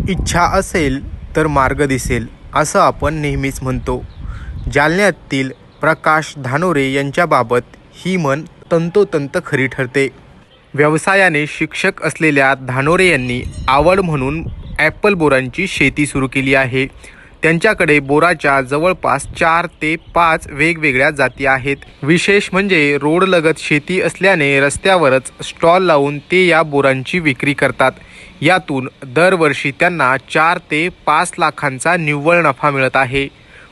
इच्छा असेल तर मार्ग दिसेल असं आपण नेहमीच म्हणतो. जालन्यातील प्रकाश धानोरे यांच्याबाबत ही म्हण तंतोतंत खरी ठरते. व्यवसायाने शिक्षक असलेल्या धानोरे यांनी आवड म्हणून ॲपल बोरांची शेती सुरू केली आहे. त्यांच्याकडे बोराच्या जवळपास 4 ते 5 वेगवेगळ्या जाती आहेत. विशेष म्हणजे रोडलगत शेती असल्याने रस्त्यावरच स्टॉल लावून ते या बोरांची विक्री करतात. यातून दरवर्षी त्यांना 4 ते 5 लाखांचा निव्वळ नफा मिळत आहे.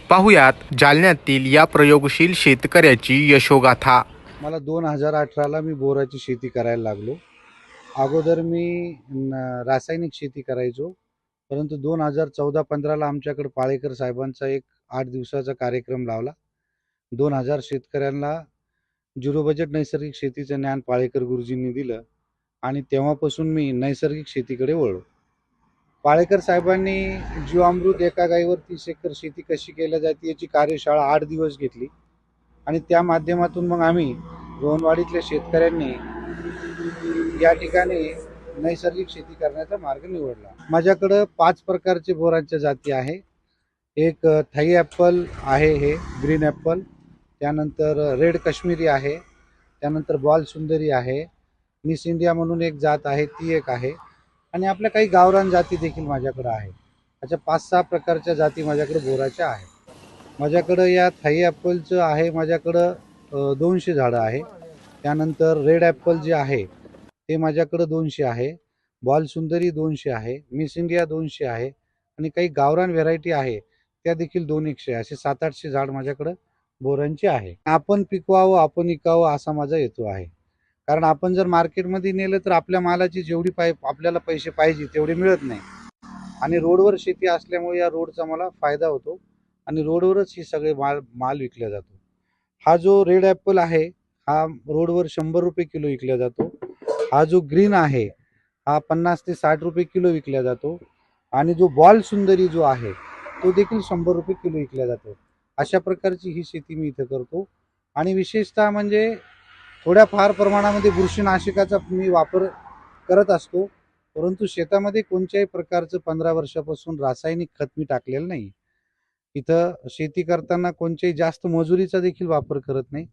पाहुयात जालन्यातील या प्रयोगशील शेतकऱ्याची यशोगाथा. मला 2018ला मी बोराची शेती करायला लागलो. अगोदर मी रासायनिक शेती करायचो, परंतु 2014-15ला आमच्याकडे पाळेकर साहेबांचा एक 8 दिवसाचा कार्यक्रम लावला. 2000 शेतकऱ्यांना झिरो बजेट नैसर्गिक शेतीचं ज्ञान पाळेकर गुरुजींनी दिलं आणि तेव्हापासून मी नैसर्गिक शेतीकडे वळलो. पाळेकर साहेबांनी जीवामृत एका गाईवर 30 एकर शेती कशी केली जाते याची कार्यशाळा 8 दिवस घेतली आणि त्या माध्यमातून मग आम्ही रोहनवाडीतल्या शेतकऱ्यांनी या ठिकाणी नैसर्गिक शेती करण्याचा मार्ग निवडला. माझ्याकडं 5 प्रकारचे बोरांच्या जाती आहे. एक थाई ॲपल आहे, हे ग्रीन ॲपल, त्यानंतर रेड काश्मीरी आहे, त्यानंतर बॉल सुंदरी आहे, मिस इंडिया म्हणून एक जात आहे ती एक आहे आणि आपल्या काही गावरान जाती देखील माझ्याकडं आहे. अशा 5-6 प्रकारच्या जाती माझ्याकडे बोराच्या आहेत. माझ्याकडं या थाई ॲपलचं आहे, माझ्याकडं 200 झाडं आहे. त्यानंतर रेड ॲपल जे आहे ते माझ्याकडं 200 आहे, बॉल सुंदरी 200 आहे, मिस इंडिया 200 आहे आणि काही गावरान व्हेरायटी आहे त्या देखील 200 आहे. असे 700-800 झाड माझ्याकडं बोरांचे आहे. आपण पिकवावं, आपण विकावं असा माझा हेतू आहे. कारण आपण जर मार्केटमध्ये नेलं तर आपल्या मालाची जेवढी आपल्याला पैसे पाहिजे तेवढे मिळत नाही आणि रोडवर शेती असल्यामुळे या रोडचा मला फायदा होतो आणि रोडवरच ही सगळे माल विकला जातो. हा जो रेड ॲपल आहे हा रोडवर 100 रुपये किलो विकला जातो. हा जो ग्रीन आहे हा 50 ते 60 रुपये किलो विकला जातो आणि जो बॉल सुंदरी जो आहे तो देखील 100 रुपये किलो विकला जातो. अशा प्रकारची ही शेती मी इथं करतो आणि विशेषतः म्हणजे थोड्याफार प्रमाणामध्ये बुरशीनाशकाचा मी वापर करत असतो, परंतु शेतामध्ये कोणत्याही प्रकारचं 15 वर्षापासून रासायनिक खत मी टाकलेलं नाही. इथं शेती करताना कोणत्याही जास्त मजुरीचा देखील वापर करत नाही.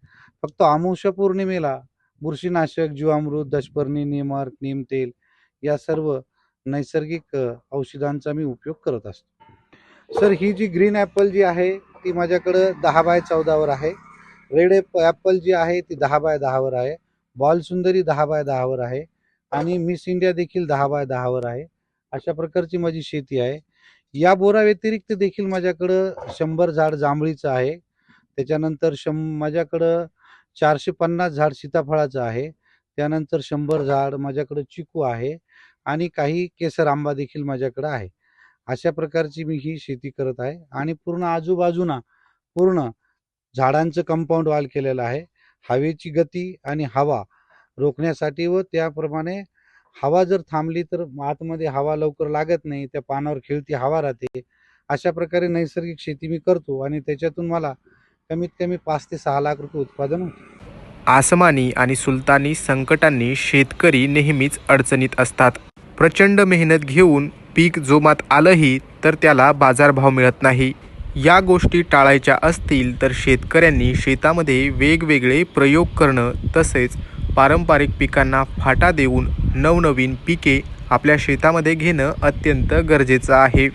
फक्त अमावस्या पौर्णिमेला बुरशीनाशक, जीवामृत, दशपर्णी, नीमर्क, नीमतेल या सर्व नैसर्गिक औषधांचा मी उपयोग करत असतो. सर, ही जी ग्रीन ॲपल जी आहे ती माझ्याकडं 10x14 आहे. रेड ॲपल जी आहे ती 10x10 आहे. बॉल सुंदरी 10x10 आहे आणि मिस इंडिया देखील 10x10 आहे. अशा प्रकारची माझी शेती आहे. या बोरा व्यतिरिक्त देखील माझ्याकडं 100 झाड जांभळीचं आहे. त्याच्यानंतर माझ्याकडं 450 झाड सीताफळाचं आहे. त्यानंतर 100 झाड माझ्याकडं चिकू आहे आणि काही केसर आंबा देखील माझ्याकडं आहे. अशा प्रकारची मी ही शेती करत आहे आणि पूर्ण आजूबाजूला पूर्ण झाडांचं कंपाऊंड वॉल केलेलं आहे. हवेची गती आणि हवा रोखण्यासाठी व त्याप्रमाणे हवा जर थांबली तर आतमध्ये हवा लवकर लागत नाही, त्या पानावर खेळती हवा राहते. अशा प्रकारे नैसर्गिक शेती मी करतो आणि त्याच्यातून मला कमीत कमी 5 ते 6 लाख रुपये उत्पादन होते. आसमानी आणि सुलतानी संकटांनी शेतकरी नेहमीच अडचणीत असतात. प्रचंड मेहनत घेऊन पीक जोमात आलंही तर त्याला बाजारभाव मिळत नाही. या गोष्टी टाळायच्या असतील तर शेतकऱ्यांनी शेतामध्ये वेगवेगळे प्रयोग करणं तसेच पारंपरिक पिकांना फाटा देऊन नवनवीन पिके आपल्या शेतामध्ये घेणं अत्यंत गरजेचं आहे.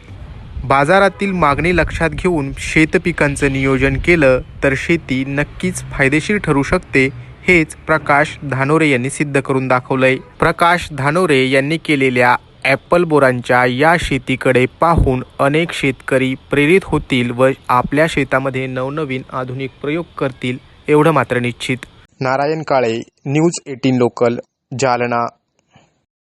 बाजारातील मागणी लक्षात घेऊन शेतपिकांचं नियोजन केलं तर शेती नक्कीच फायदेशीर ठरू शकते. हेच प्रकाश धानोरे यांनी सिद्ध करून दाखवलंय. प्रकाश धानोरे यांनी केलेल्या ॲपल बोरांच्या या शेतीकडे पाहून अनेक शेतकरी प्रेरित होतील व आपल्या शेतामध्ये नवनवीन आधुनिक प्रयोग करतील एवढं मात्र निश्चित. Narayan Kale, news 18 local, Jalna.